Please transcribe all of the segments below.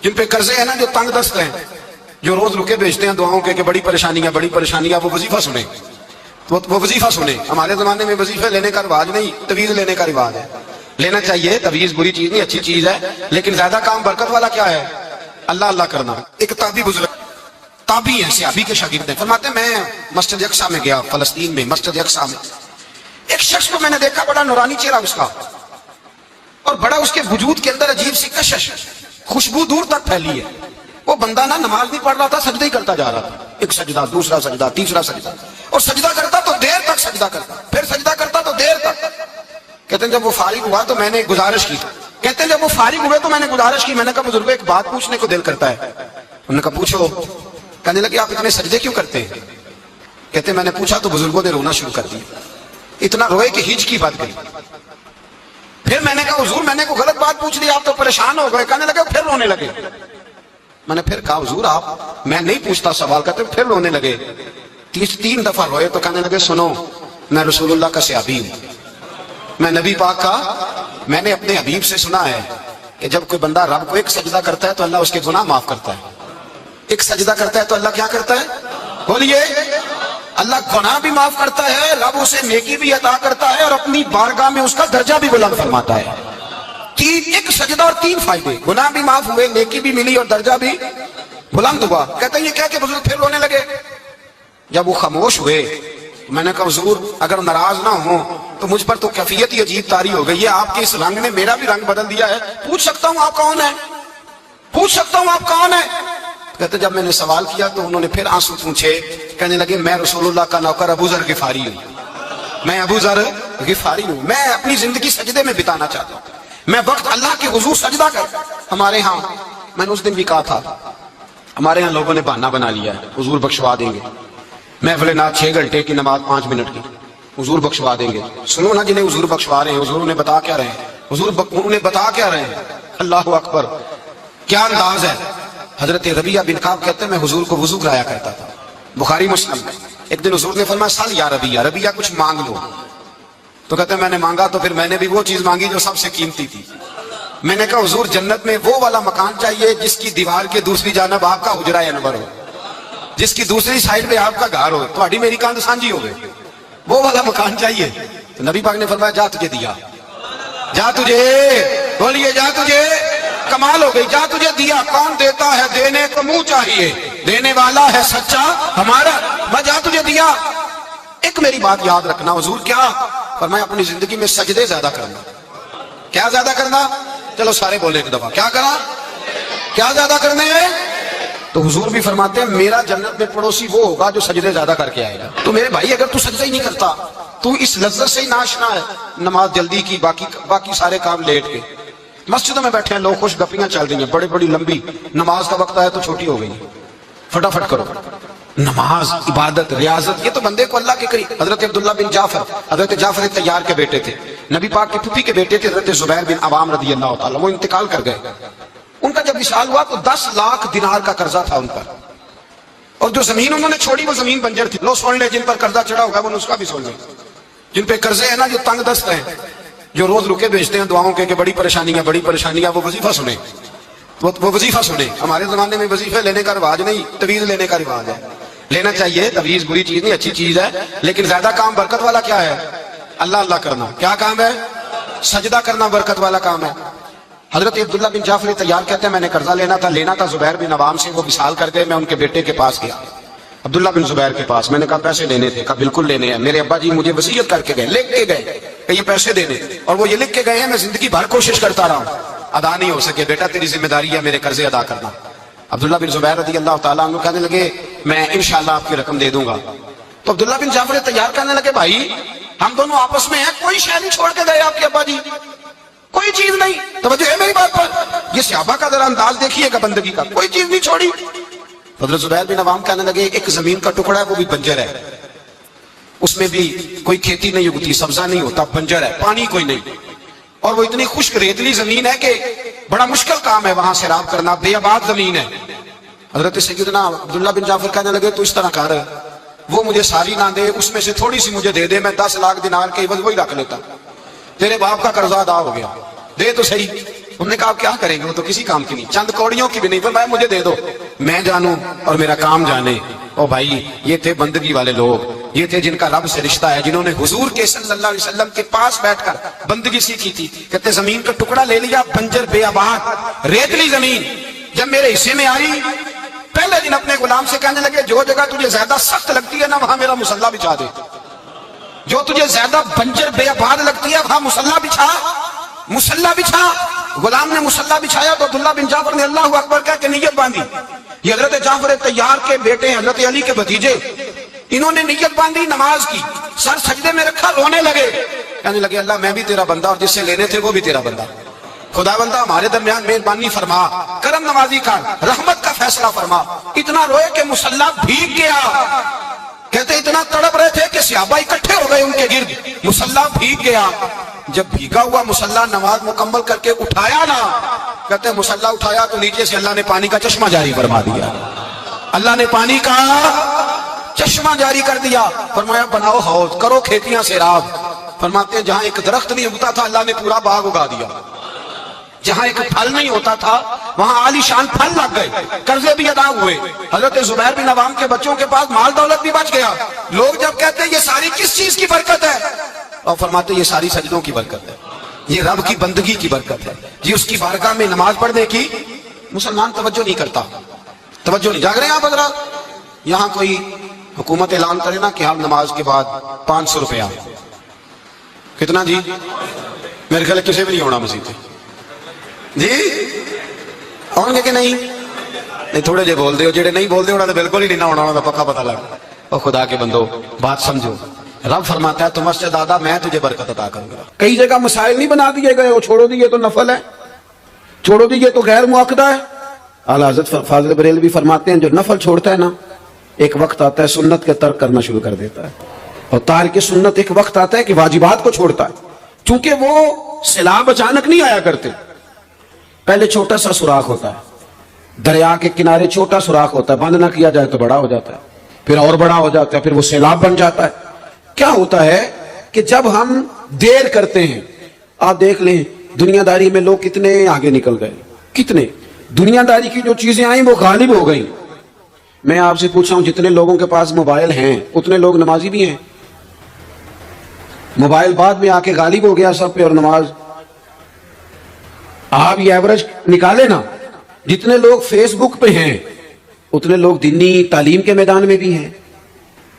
جن پہ قرضے ہیں نا، جو تنگ دست ہیں، جو روز رکے بیچتے ہیں دعاؤں کے کہ بڑی پریشانیاں، وہ وظیفہ سنیں، تو وہ وظیفہ سنیں۔ ہمارے زمانے میں وظیفے لینے کا رواج نہیں، تویز لینے کا رواج ہے۔ لینا چاہیے، تویز بری چیز نہیں، اچھی چیز ہے، لیکن زیادہ کام برکت والا کیا ہے؟ اللہ اللہ کرنا۔ ایک تابعی بزرگ، تابعی ہیں، صحابی کے شاگرد ہیں، فرماتے ہیں میں مسجد اقصیٰ میں گیا، فلسطین میں مسجد اقصیٰ میں، ایک شخص کو میں نے دیکھا، بڑا نورانی چہرہ اس کا، اور بڑا اس کے وجود کے اندر عجیب سی کشش، خوشبو دور تک پھیلی ہے۔ وہ بندہ نا نماز نہیں پڑھ رہا تھا، سجدہ ہی کرتا جا رہا تھا، ایک سجدہ، دوسرا سجدہ، تیسرا سجدہ، اور سجدہ کرتا تو دیر تک سجدہ کرتا، پھر سجدہ کرتا تو دیر تک۔ کہتے ہیں جب وہ فارغ ہوا تو میں نے گزارش کی، کہتے ہیں جب وہ فارغ ہوئے تو میں نے گزارش کی، میں نے کہا بزرگ ایک بات پوچھنے کو دل کرتا ہے۔ انہوں نے کہا پوچھو۔ کہنے لگے آپ اتنے سجدے کیوں کرتے ہیں؟ کہتے ہیں میں نے پوچھا تو بزرگوں نے رونا شروع کر دیا، اتنا روئے کہ ہج کی بات گئی۔ پھر میں نے کہا حضور میں نے کوئی غلط بات پوچھ لی، آپ تو پریشان ہو گئے۔ کہنے لگے پھر رونے لگے۔ میں نے پھر کہا حضور آپ، میں نہیں پوچھتا سوال، کرتے پھر رونے لگے، تین دفعہ روئے تو کہنے لگے سنو میں رسول اللہ کا صحابی ہوں، میں نبی پاک کا، میں نے اپنے حبیب سے سنا ہے کہ جب کوئی بندہ رب کو ایک سجدہ کرتا ہے تو اللہ اس کے گناہ معاف کرتا ہے، ایک سجدہ کرتا ہے تو اللہ کیا کرتا ہے؟ بولیے، اللہ گناہ بھی معاف کرتا ہے، رب اسے نیکی بھی عطا کرتا ہے، اور اپنی بارگاہ میں اس کا درجہ بھی بلند فرماتا ہے۔ ایک سجدہ اور تین فائدے، گناہ بھی معاف ہوئے، نیکی بھی ملی، اور درجہ بھی بلند ہوا۔ کہتے ہیں یہ کہہ کے بزرگ پھر رونے لگے۔ جب وہ خاموش ہوئے میں نے کہا حضور اگر ناراض نہ ہوں تو مجھ پر تو کیفیت ہی عجیب طاری ہو گئی ہے، آپ کے اس رنگ نے میرا بھی رنگ بدل دیا ہے، پوچھ سکتا ہوں آپ کون ہیں؟ پوچھ سکتا ہوں آپ کون ہیں؟ کہتے جب میں نے سوال کیا تو انہوں نے پھر آنسو پوچھے، کہنے لگے میں رسول اللہ کا نوکر ابو ذر غفاری ہوں، میں ابو ذر غفاری ہوں، میں اپنی زندگی سجدے میں بتانا چاہتا ہوں، میں وقت اللہ کے حضور سجدہ کر۔ ہمارے ہاں میں نے اس دن بھی کہا تھا، ہمارے ہاں لوگوں نے بہانہ بنا لیا ہے حضور بخشوا دیں گے، محفل نعت 6 گھنٹے کی نماز 5 منٹ کی، حضور بخشوا دیں گے۔ سنو نا جنہیں حضور بخشوا رہے ہیں، حضور نے بتا کیا رہے ہیں، حضور انہیں بتا کیا رہے ہیں؟ اللہ اکبر، کیا انداز ہے۔ حضرت ربیعہ بن کعب کہتے ہیں میں حضور کو وضو کرایا کرتا تھا، بخاری مسلم میں۔ ایک دن حضور نے فرمایا سل یا ربیعہ، ربیعہ کچھ مانگ لو، تو کہتے ہیں میں نے مانگا تو پھر میں نے بھی وہ چیز مانگی جو سب سے قیمتی تھی۔ میں نے کہا حضور جنت میں وہ والا مکان چاہیے جس کی دیوار کے دوسری جانب آپ کا حجرہ انور ہو، جس کی دوسری سائڈ پہ آپ کا گھر ہو، تھوڑی میری کاند سانجی ہو گئی، وہ والا مکان چاہیے۔ تو نبی پاک نے فرمایا جا تجھے دیا، جا تجھے، بولیے جا تجھے، کمال ہو گئی، جا تجھے دیا۔ کون دیتا ہے؟ دینے کو منہ چاہیے، دینے والا ہے سچا ہمارا، میں جا تجھے دیا۔ ایک میری بات یاد رکھنا، حضور کیا فرمایا اپنی زندگی میں سجدے زیادہ کرنا۔ کیا زیادہ کرنا؟ چلو سارے بولے ایک دفعہ، کیا کرنا؟ کیا زیادہ کرنے ہیں؟ تو حضور بھی فرماتے ہیں میرا جنت میں پڑوسی وہ ہوگا جو سجدے زیادہ کر کے آئے گا۔ تو میرے بھائی اگر تو سجدہ ہی نہیں کرتا، تو اس لذت سے ہی ناشنا ہے، نماز جلدی کی، باقی سارے کام لیٹ کے، مسجدوں میں بیٹھے ہیں لوگ، خوش گپیاں چل رہی ہیں، بڑی بڑی لمبی، نماز کا وقت آیا تو چھوٹی ہو گئی، فٹافٹ کرو۔ نماز، عبادت، ریاضت، یہ تو بندے کو اللہ کے قریب۔ حضرت عبداللہ بن جعفر، حضرت جعفر طیار کے بیٹے تھے، نبی پاک کی پھوپھی کے بیٹے تھے، حضرت زبیر بن عوام رضی اللہ تعالیٰ، وہ انتقال کر گئے۔ ان کا جب وصال ہوا تو 10 لاکھ دینار کا قرضہ تھا ان پر، اور جو زمین انہوں نے چھوڑی وہ زمین بنجر تھی۔ لو سن لے، جن پر قرضہ چڑھا ہوگا وہ نسخہ بھی سن لے، جن پہ قرضے ہیں نا، جو تنگ دست ہیں، جو روز رکے بیچتے ہیں دعاؤں کے کہ بڑی پریشانیاں، وہ وظیفہ سنیں، وہ وظیفہ سنیں۔ ہمارے زمانے میں وظیفے لینے کا رواج نہیں، تویز لینے کا رواج ہے۔ لینا چاہیے، تویز بری چیز نہیں، اچھی چیز ہے، لیکن زیادہ کام برکت والا کیا ہے؟ اللہ اللہ کرنا۔ کیا کام ہے؟ سجدہ کرنا برکت والا کام ہے۔ حضرت عبداللہ بن جعفر طیار کہتے ہیں میں نے قرضہ لینا تھا زبیر بن عوام سے، وہ وصال کر گئے، میں ان کے بیٹے کے پاس گیا، عبداللہ بن زبیر کے پاس۔ میں نے کہا پیسے دینے تھے، کہا بالکل لینے ہیں، میرے ابا جی مجھے وصیت کر کے گئے، لکھ کے گئے کہ یہ پیسے دینے، اور وہ یہ لکھ کے گئے ہیں، میں زندگی بھر کوشش کرتا رہا ہوں، ادا نہیں ہو سکے، بیٹا تیری ذمہ داری ہے میرے قرضے ادا کرنا۔ عبداللہ بن زبیر رضی اللہ تعالیٰ عنہ کہنے لگے میں انشاءاللہ آپ کی رقم دے دوں گا۔ تو عبداللہ بن جعفر طیار کہنے لگے بھائی ہم دونوں آپس میں ہیں، کوئی شے نہیں چھوڑ کے گئے آپ کے ابا جی، کوئی چیز نہیں۔ توجہ ہے میری بات پر؟ یہ صحابہ کا ذرا انداز دیکھیے گا بندگی کا، کوئی چیز نہیں چھوڑی۔ حضرت زبیر بن عوام کہنے لگے ایک زمین کا ٹکڑا ہے وہ بھی بنجر ہے، اس میں بھی کوئی کھیتی نہیں اگتی، سبزہ نہیں ہوتا، بنجر ہے، پانی کوئی نہیں، اور وہ اتنی خشک ریتلی زمین ہے کہ بڑا مشکل کام ہے وہاں سیراب کرنا، بے آباد زمین ہے۔ حضرت سیدنا عبداللہ بن جعفر کہنے لگے تو اس طرح کر، وہ مجھے ساری نہ دے، اس میں سے تھوڑی سی مجھے دے دے، میں 10 لاکھ دینار کے عوض وہی رکھ لیتا، تیرے باپ کا قرضہ ادا ہو گیا، دے تو صحیح۔ انہوں نے کہا آپ کیا کریں گے, وہ تو کسی کام کی نہیں, چند کوڑیوں کی بھی نہیں, فرمایا مجھے دے دو, میں جانوں اور میرا کام جانے. او بھائی, یہ تھے بندگی والے لوگ, یہ تھے جن کا رب سے رشتہ ہے, جنہوں نے حضور کے صلی اللہ علیہ وسلم کے پاس بیٹھ کر بندگی سیکھی تھی. کہتے زمین کا ٹکڑا لے لیا, بنجر بے آباد ریتلی زمین, جب میرے حصے میں آئی پہلے دن اپنے غلام سے کہنے لگے جو جگہ تجھے زیادہ سخت لگتی ہے نا وہاں میرا مصلی بچھا دے, جو تجھے زیادہ بنجر بے آباد لگتی ہے وہاں مصلی بچھا, مصلی بچھا. غلام نے مصلی بچھایا تو عبداللہ بن جعفر نے اللہ اکبر کہہ کے نیت باندھی. یہ حضرت جعفر طیار کے بیٹے ہیں, حضرت علی کے بھتیجے, انہوں نے نیت باندھی نماز کی, سر سجدے میں رکھا, رونے لگے, کہنے لگے اللہ میں بھی تیرا بندہ اور جس سے لینے تھے وہ بھی تیرا بندہ, خدا بندہ ہمارے درمیان مہربانی فرما, کرم نوازی کر, رحمت کا فیصلہ فرما. اتنا روئے کہ مصلی بھیگ گیا. کہتے اتنا تڑپ رہے تھے کہ صحابہ اکٹھے ہو گئے ان کے گرد, مصلی بھیگ گیا. جب بھیگا ہوا مصلی نماز مکمل کر کے اٹھایا نا, کہتے مصلی اٹھایا تو نیچے سے اللہ نے پانی کا چشمہ جاری فرما دیا, اللہ نے پانی کا چشمہ جاری کر دیا. فرمایا بناؤ حوض, کرو کھیتیاں سیراب. فرماتے ہیں جہاں ایک درخت نہیں اگتا تھا اللہ نے پورا باغ اگا دیا, جہاں ایک پھل نہیں ہوتا تھا وہاں عالی شان پھل لگ گئے, قرضے بھی ادا ہوئے. حضرت زبیر بن عوام کے بچوں کے پاس مال دولت بھی بچ گیا. لوگ جب کہتے ہیں یہ ساری کس چیز کی برکت ہے, اور فرماتے یہ ساری سجدوں کی برکت ہے, یہ رب کی بندگی کی برکت ہے. جی اس کی بارگاہ میں نماز پڑھنے کی مسلمان توجہ نہیں کرتا, توجہ نہیں. جاگ رہے ہیں آپ حضرات, یہاں کوئی حکومت اعلان کرے نا کہ ہم نماز کے بعد 500 روپیہ, کتنا جی, میرے خیال کسی بھی نہیں ہونا مسجد جی, آؤں گے کہ نہیں تھوڑے جے بول دے, جڑے نہیں بول دے ہونا تو بالکل ہی نہیں ہونا, ہونا پکا پتہ لگ. اور خدا کے بندو بات سمجھو, رب فرماتا ہے تم سے زیادہ میں تجھے برکت عطا کروں گا. کئی جگہ مسائل نہیں بنا دیے گئے, وہ چھوڑو دیے تو نفل ہے, چھوڑو دیے تو غیر مؤکدہ ہے. اعلیٰ حضرت فاضل بریلوی فرماتے ہیں جو نفل چھوڑتا ہے نا ایک وقت آتا ہے سنت کے ترک کرنا شروع کر دیتا ہے, اور تارک سنت ایک وقت آتا ہے کہ واجبات کو چھوڑتا ہے. چونکہ وہ سیلاب اچانک نہیں آیا کرتے, پہلے چھوٹا سا سوراخ ہوتا ہے, دریا کے کنارے چھوٹا سوراخ ہوتا ہے, بند نہ کیا جائے تو بڑا ہو جاتا ہے, پھر اور بڑا ہو جاتا ہے, پھر وہ سیلاب بن جاتا ہے. کیا ہوتا ہے کہ جب ہم دیر کرتے ہیں, آپ دیکھ لیں دنیا داری میں لوگ کتنے آگے نکل گئے, کتنے دنیا داری کی جو چیزیں آئیں وہ غالب ہو گئیں. میں آپ سے پوچھا ہوں جتنے لوگوں کے پاس موبائل ہیں اتنے لوگ نمازی بھی ہیں. موبائل بعد میں آ کے غالب ہو گیا سب پہ, اور نماز آپ یہ ایوریج نکالے نا, جتنے لوگ فیس بک پہ ہیں اتنے لوگ دینی تعلیم کے میدان میں بھی ہیں,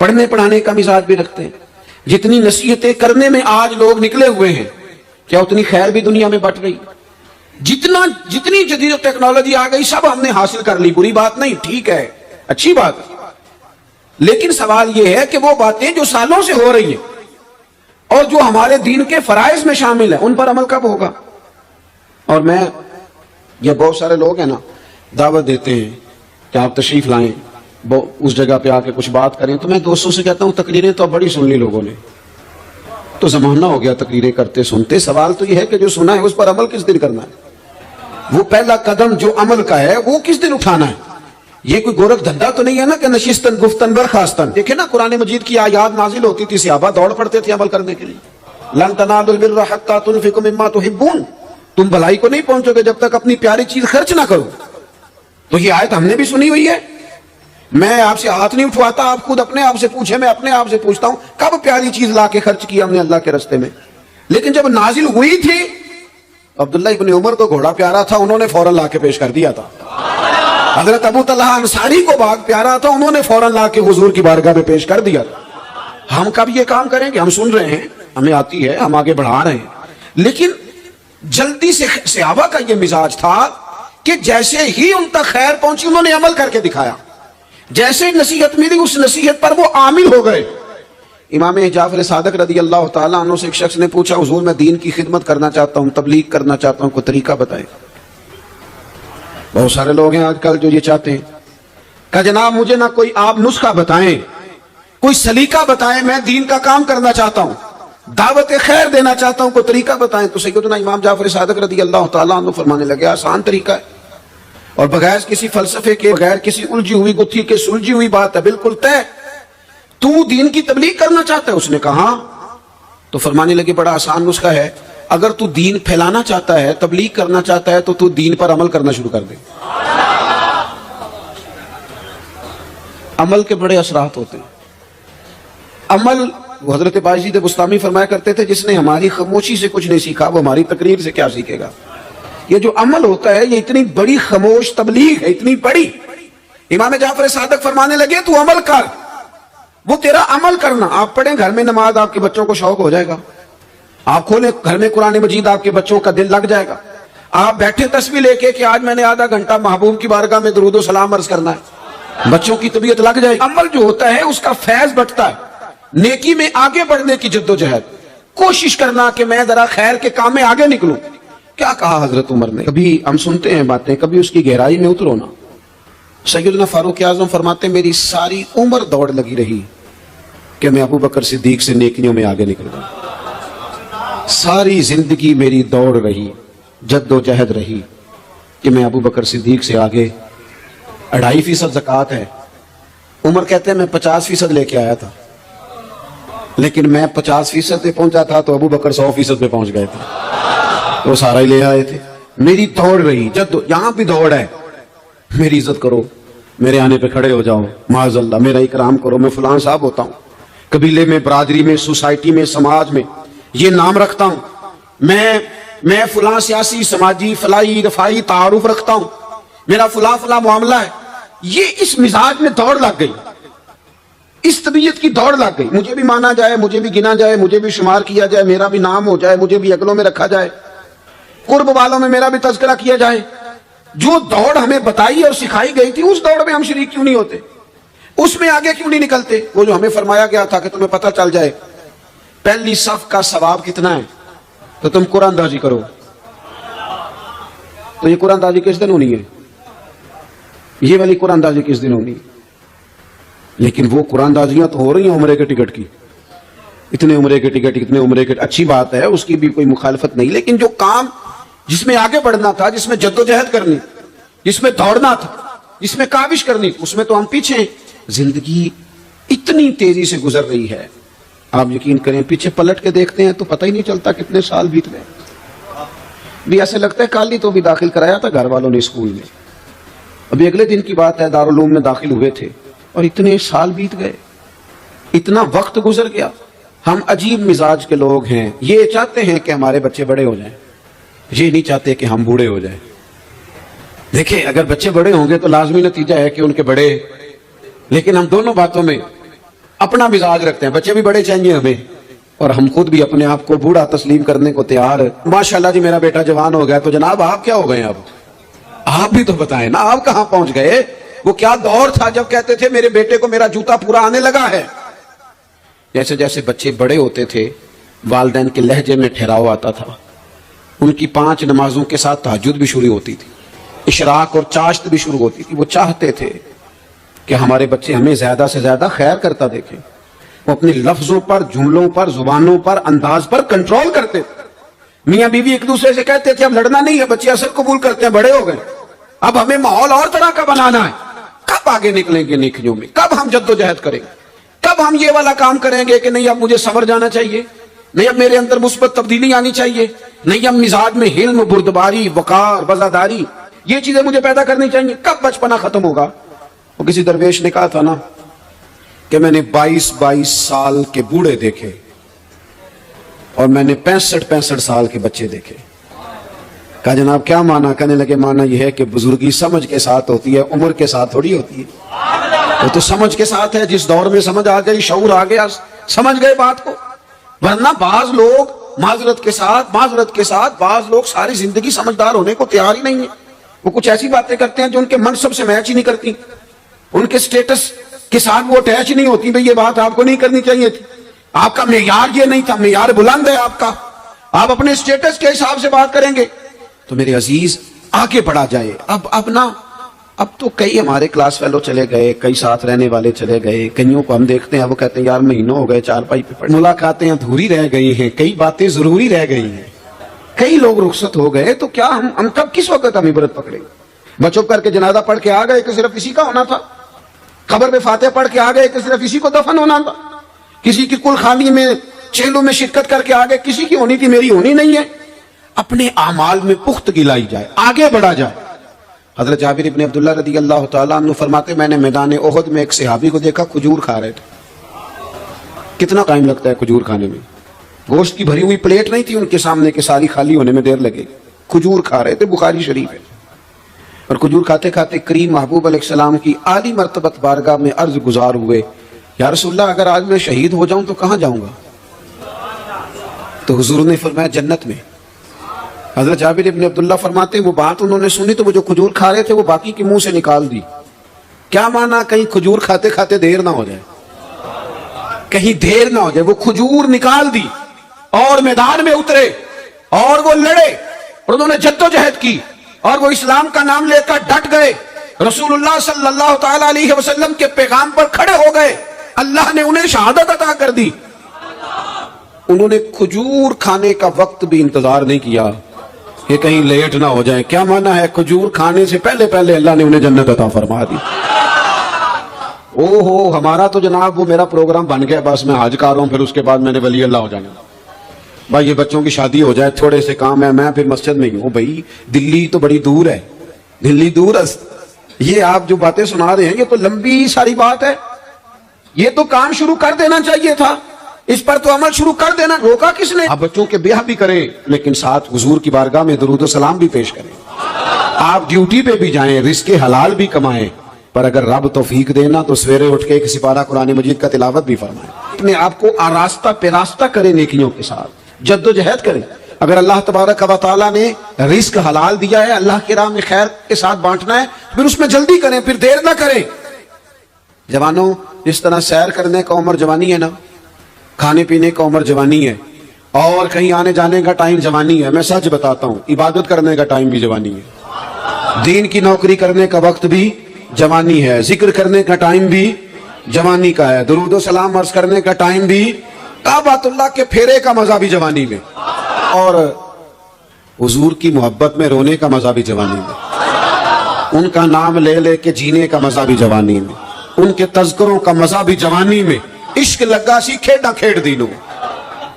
پڑھنے پڑھانے کا مزاج بھی رکھتے ہیں. جتنی نصیحتیں کرنے میں آج لوگ نکلے ہوئے ہیں, کیا اتنی خیر بھی دنیا میں بٹ گئی؟ جتنی جدید ٹیکنالوجی آ گئی سب ہم نے حاصل کر لی, بری بات نہیں, ٹھیک ہے, اچھی بات, لیکن سوال یہ ہے کہ وہ باتیں جو سالوں سے ہو رہی ہیں اور جو ہمارے دین کے فرائض میں شامل ہیں ان پر عمل کب ہوگا؟ اور میں یہ بہت سارے لوگ ہیں نا دعوت دیتے ہیں کہ آپ تشریف لائیں, اس جگہ پہ آ کے کچھ بات کریں, تو میں دوستوں سے کہتا ہوں تقریریں تو بڑی سن لی لوگوں نے, تو زمانہ ہو گیا تقریریں کرتے سنتے. سوال تو یہ ہے کہ جو سنا ہے اس پر عمل کس دن کرنا ہے؟ وہ پہلا قدم جو عمل کا ہے وہ کس دن اٹھانا ہے؟ یہ کوئی گورکھ دھندا تو نہیں ہے نا کہ نشستن گفتن برخاستن. دیکھیں نا قرآن مجید کی آیات نازل ہوتی تھی, صحابہ دوڑ پڑتے تھے عمل کرنے کے لیے. لن تنالوا البر حتى تنفقوا مما تحبون, تم بھلائی کو نہیں پہنچو گے جب تک اپنی پیاری چیز خرچ نہ کرو. تو یہ آیت ہم نے بھی سنی ہوئی ہے. میں آپ سے ہاتھ نہیں اٹھواتا, آپ خود اپنے آپ سے پوچھیں, میں اپنے آپ سے پوچھتا ہوں کب پیاری چیز لا کے خرچ کی ہم نے اللہ کے راستے میں. لیکن جب نازل ہوئی تھی, عبداللہ ابن عمر کو گھوڑا پیارا تھا, انہوں نے فوراً لا کے پیش کر دیا تھا. حضرت ابو طلحہ انصاری کو باغ پیارا تھا, انہوں نے فوراً لا کے حضور کی بارگاہ میں پیش کر دیا تھا. ہم کب یہ کام کریں گے؟ ہم سن رہے ہیں, ہمیں آتی ہے, ہم آگے بڑھا رہے ہیں, لیکن جلدی سے صحابہ کا یہ مزاج تھا کہ جیسے ہی ان تک خیر پہنچی انہوں نے عمل کر کے دکھایا, جیسے نصیحت ملی اس نصیحت پر وہ عامل ہو گئے. امام جعفر صادق رضی اللہ تعالیٰ عنہ سے ایک شخص نے پوچھا حضور میں دین کی خدمت کرنا چاہتا ہوں, تبلیغ کرنا چاہتا ہوں, کوئی طریقہ بتائیں. بہت سارے لوگ ہیں آج کل جو یہ چاہتے ہیں, کہا جناب مجھے نہ کوئی آپ نسخہ بتائیں, کوئی سلیقہ بتائیں, میں دین کا کام کرنا چاہتا ہوں, دعوت خیر دینا چاہتا ہوں, کوئی طریقہ بتائیں. تو سیدنا امام جعفر صادق رضی اللہ تعالیٰ عنہ فرمانے لگے آسان طریقہ ہے, اور بغیر کسی فلسفے کے, بغیر کسی الجھی ہوئی گتھی کے, سلجھی ہوئی بات ہے, بالکل طے. تو دین کی تبلیغ کرنا چاہتا ہے؟ اس نے کہا. تو فرمانے لگے بڑا آسان نسخہ ہے, اگر تو دین پھیلانا چاہتا ہے، تبلیغ کرنا چاہتا ہے، تو دین پر عمل کرنا شروع کر دے۔ عمل کے بڑے اثرات ہوتے ہیں۔ عمل، حضرت باجید بستامی فرمایا کرتے تھے، جس نے ہماری خاموشی سے کچھ نہیں سیکھا وہ ہماری تقریر سے کیا سیکھے گا۔ یہ جو عمل ہوتا ہے یہ اتنی بڑی خاموش تبلیغ ہے، اتنی بڑی۔ امام جعفر صادق فرمانے لگے تو عمل کر، وہ تیرا عمل کرنا۔ آپ پڑھیں گھر میں نماز، آپ کے بچوں کو شوق ہو جائے گا۔ آپ کھولیں گھر میں قرآن مجید، آپ کے بچوں کا دل لگ جائے گا۔ آپ بیٹھے تسبیح لے کے کہ آج میں نے آدھا گھنٹہ محبوب کی بارگاہ میں درود و سلام عرض کرنا ہے، بچوں کی طبیعت لگ جائے گی۔ عمل جو ہوتا ہے اس کا فیض بٹتا ہے، نیکی میں آگے بڑھنے کی جد و جہد، کوشش کرنا کہ میں ذرا خیر کے کام میں آگے نکلوں۔ کیا کہا حضرت عمر نے؟ کبھی ہم سنتے ہیں باتیں، کبھی اس کی گہرائی میں اترو نا۔ سیدنا فاروق اعظم فرماتے ہیں میری ساری عمر دوڑ لگی رہی کہ میں ابو بکر صدیق سے نیکیوں میں آگے نکل گیا۔ ساری زندگی میری دوڑ رہی، جد و جہد رہی کہ میں ابو بکر صدیق سے آگے۔ 2.5% زکوٰۃ ہے۔ عمر کہتے ہیں میں 50% لے کے آیا تھا، لیکن میں 50% پہ پہنچا تھا تو ابو بکر 100% پہ پہنچ گئے تھے، وہ سارا ہی لے آئے تھے۔ میری دوڑ رہی، یہاں بھی دوڑ ہے۔ میری عزت کرو، میرے آنے پہ کھڑے ہو جاؤ، معاذ اللہ میرا اکرام کرو، میں فلان صاحب ہوتا ہوں، قبیلے میں، برادری میں، سوسائٹی میں، سماج میں یہ نام رکھتا ہوں، میں فلاں سیاسی، سماجی، فلاحی، رفائی تعارف رکھتا ہوں، میرا فلاں معاملہ ہے۔ یہ اس مزاج میں دوڑ لگ گئی، اس طبیعت کی دوڑ لگ گئی، مجھے بھی مانا جائے، مجھے بھی گنا جائے، مجھے بھی شمار کیا جائے، میرا بھی نام ہو جائے، مجھے بھی اگلوں میں رکھا جائے، قرب والوں میں میرا بھی تذکرہ کیا جائے۔ جو دوڑ ہمیں بتائی اور سکھائی گئی تھی اس دوڑ میں ہم شریک کیوں نہیں ہوتے؟ اس میں آگے کیوں نہیں نکلتے؟ وہ جو ہمیں فرمایا گیا تھا کہ تمہیں پتہ چل جائے پہلی صف کا ثواب کتنا ہے تو تم قرآن اندازی کرو، تو یہ قرآن اندازی کس دن ہونی ہے؟ یہ والی قرآن اندازی کس دن ہونی ہے؟ لیکن وہ قرآن اندازیاں تو ہو رہی ہیں عمرے کے ٹکٹ کی، اتنے عمرے کے ٹکٹ، اتنے عمرے کے، اچھی بات ہے، اس کی بھی کوئی مخالفت نہیں، لیکن جو کام جس میں آگے بڑھنا تھا، جس میں جد و جہد کرنی، جس میں دوڑنا تھا، جس میں کاوش کرنی، اس میں تو ہم پیچھے ہیں۔ زندگی اتنی تیزی سے گزر رہی ہے، آپ یقین کریں پیچھے پلٹ کے دیکھتے ہیں تو پتہ ہی نہیں چلتا کتنے سال بیت گئے۔ بھی ایسے لگتا ہے کل ہی تو بھی داخل کرایا تھا گھر والوں نے اسکول میں، ابھی اگلے دن کی بات ہے دارالعلوم میں داخل ہوئے تھے اور اتنے سال بیت گئے، اتنا وقت گزر گیا۔ ہم عجیب مزاج کے لوگ ہیں، یہ چاہتے ہیں کہ ہمارے بچے بڑے ہو جائیں، یہ نہیں چاہتے کہ ہم بوڑھے ہو جائیں۔ دیکھیں اگر بچے بڑے ہوں گے تو لازمی نتیجہ ہے کہ ان کے بڑے، لیکن ہم دونوں باتوں میں اپنا مزاج رکھتے ہیں، بچے بھی بڑے چاہیے ہمیں اور ہم خود بھی اپنے آپ کو بوڑھا تسلیم کرنے کو تیار ہے۔ ماشاءاللہ جی میرا بیٹا جوان ہو گیا، تو جناب آپ کیا ہو گئے؟ اب آپ بھی تو بتائیں نا، آپ کہاں پہنچ گئے؟ وہ کیا دور تھا جب کہتے تھے میرے بیٹے کو میرا جوتا پورا آنے لگا ہے۔ جیسے جیسے بچے بڑے ہوتے تھے والدین کے لہجے میں ٹھہراؤ آتا تھا، ان کی 5 نمازوں کے ساتھ تہجد بھی شروع ہوتی تھی، اشراق اور چاشت بھی شروع ہوتی تھی۔ وہ چاہتے تھے کہ ہمارے بچے ہمیں زیادہ سے زیادہ خیر کرتا دیکھیں، وہ اپنے لفظوں پر، جملوں پر، زبانوں پر، انداز پر کنٹرول کرتے تھے۔ میاں بیوی ایک دوسرے سے کہتے تھے اب لڑنا نہیں ہے، بچے اثر قبول کرتے ہیں، بڑے ہو گئے، اب ہمیں ماحول اور طرح کا بنانا ہے۔ کب آگے نکلیں گے نیکیوں میں؟ کب ہم جد و جہد کریں گے؟ کب ہم یہ والا کام کریں گے کہ نہیں اب مجھے سنور جانا چاہیے، نہیں اب میرے اندر مثبت تبدیلی آنی چاہیے، نہیں اب مزاج میں حلم، بردباری، وقار، وفاداری، یہ چیزیں مجھے پیدا کرنی چاہیے؟ کب بچپنا ختم ہوگا؟ وہ کسی درویش نے کہا تھا نا کہ میں نے 22 سال کے بوڑھے دیکھے اور میں نے 65 سال کے بچے دیکھے۔ کہا جناب کیا مانا؟ کہنے لگے مانا یہ ہے کہ بزرگی سمجھ کے ساتھ ہوتی ہے، عمر کے ساتھ تھوڑی ہوتی ہے۔ وہ تو سمجھ کے ساتھ ہے، جس دور میں سمجھ آ گئی، شعور آ گیا، سمجھ گئے بات کو۔ ورنہ بعض لوگ معذرت کے ساتھ بعض لوگ ساری زندگی سمجھدار ہونے کو تیار ہی نہیں ہیں۔ وہ کچھ ایسی باتیں کرتے ہیں جو ان کے منصب سے میچ ہی نہیں کرتی، ان کے سٹیٹس کے ساتھ وہ اٹیچ نہیں ہوتی۔ بھئی یہ بات آپ کو نہیں کرنی چاہیے تھی، آپ کا معیار یہ نہیں تھا، معیار بلند ہے آپ کا، آپ اپنے سٹیٹس کے حساب سے بات کریں گے۔ تو میرے عزیز آگے بڑھا جائے۔ اب تو کئی ہمارے کلاس فیلو چلے گئے، کئی ساتھ رہنے والے چلے گئے، کئیوں کو ہم دیکھتے ہیں وہ کہتے ہیں یار مہینوں ہو گئے چارپائی پہ پڑے، ملاقاتیں ادھوری رہ گئی ہیں، کئی باتیں ضروری رہ گئی ہیں، کئی لوگ رخصت ہو گئے، تو کیا ہم کب کس وقت ہم عبرت پکڑیں گے؟ بچوں کر کے جنازہ پڑھ کے آ گئے کہ صرف اسی کا ہونا تھا، قبر پہ فاتحہ پڑھ کے آ گئے کہ صرف اسی کو دفن ہونا تھا، کسی کی کل خانی میں چہلوں میں شرکت کر کے آ گئے، کسی کی ہونی تھی میری ہونی نہیں ہے۔ اپنے اعمال میں پختگی لائی جائے, آگے بڑھا جائے. حضرت جابر ابن عبداللہ رضی اللہ تعالیٰ عنہ فرماتے میں نے میدان احد میں ایک صحابی کو دیکھا کھجور کھا رہے تھے. کتنا ٹائم لگتا ہے کھجور کھانے میں؟ گوشت کی بھری ہوئی پلیٹ نہیں تھی ان کے سامنے کہ ساری خالی ہونے میں دیر لگے. کھجور کھا رہے تھے, بخاری شریف ہے. اور کھجور کھاتے کھاتے کریم محبوب علیہ السلام کی عالی مرتبت بارگاہ میں عرض گزار ہوئے, یا رسول اللہ اگر آج میں شہید ہو جاؤں تو کہاں جاؤں گا؟ تو حضور نے فرمایا جنت میں. حضرت جابر ابن عبداللہ فرماتے وہ بات انہوں نے سنی تو وہ جو کھجور کھا رہے تھے وہ باقی کے منہ سے نکال دی. کیا مانا کہیں کھجور کھاتے کھاتے دیر نہ ہو جائے, کہیں دیر نہ ہو جائے. وہ کھجور نکال دی اور میدان میں اترے اور وہ لڑے اور انہوں نے جدوجہد کی اور وہ اسلام کا نام لے کر ڈٹ گئے. رسول اللہ صلی اللہ تعالی علیہ وسلم کے پیغام پر کھڑے ہو گئے. اللہ نے انہیں شہادت عطا کر دی. انہوں نے کھجور کھانے کا وقت بھی انتظار نہیں کیا کہ کہیں لیٹ نہ ہو جائے. کیا مانا ہے کھجور کھانے سے پہلے پہلے اللہ نے انہیں جنت عطا فرما دی. او ہو, ہمارا تو جناب وہ میرا پروگرام بن گیا, بس میں حج کر رہا ہوں پھر اس کے بعد میں نے ولی اللہ ہو جانا. بھائی یہ بچوں کی شادی ہو جائے, تھوڑے سے کام ہے, میں پھر مسجد میں ہی ہوں. بھائی دلی تو بڑی دور ہے, دلی دور ہے. یہ آپ جو باتیں سنا رہے ہیں یہ تو لمبی ساری بات ہے. یہ تو کام شروع کر دینا چاہیے تھا, اس پر تو عمل شروع کر دینا, روکا کس نے؟ آپ بچوں کے بیاہ بھی کریں لیکن ساتھ حضور کی بارگاہ میں درود و سلام بھی پیش کریں. آپ ڈیوٹی پہ بھی جائیں, رزق حلال بھی کمائیں, پر اگر رب توفیق دینا تو سویرے اٹھ کے ایک سپارہ قرآن مجید کا تلاوت بھی فرمائیں. اپنے آپ کو آراستہ پیراستہ کریں, نیکیوں کے ساتھ جد و جہد کریں. اگر اللہ تبارک و تعالیٰ نے رزق حلال دیا ہے, اللہ کی راہ میں خیر کے ساتھ بانٹنا ہے, پھر اس میں جلدی کریں, پھر دیر نہ کریں. جوانوں, جس طرح سیر کرنے کا عمر جوانی ہے نا, کھانے پینے کا عمر جوانی ہے, اور کہیں آنے جانے کا ٹائم جوانی ہے. میں سچ بتاتا ہوں, عبادت کرنے کا ٹائم بھی جوانی ہے, دین کی نوکری کرنے کا وقت بھی جوانی ہے, ذکر کرنے کا ٹائم بھی جوانی کا ہے, درود و سلام عرض کرنے کا ٹائم بھی, کعبۃ اللہ کے پھیرے کا مزہ بھی جوانی میں, اور حضور کی محبت میں رونے کا مزہ بھی جوانی میں, ان کا نام لے لے کے جینے کا مزہ بھی جوانی میں, ان کے تذکروں کا مزہ بھی جوانی میں. عشق لگا سی کھیڈاں کھیڈ دی نو,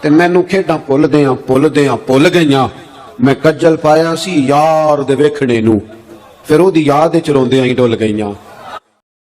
تے مینوں کھیڈاں پھل گئیاں, میں کجل پایا سی یار دے ویکھنے نو, پھر او دی یاد وچ روندیاں ہی ڈل گئیاں.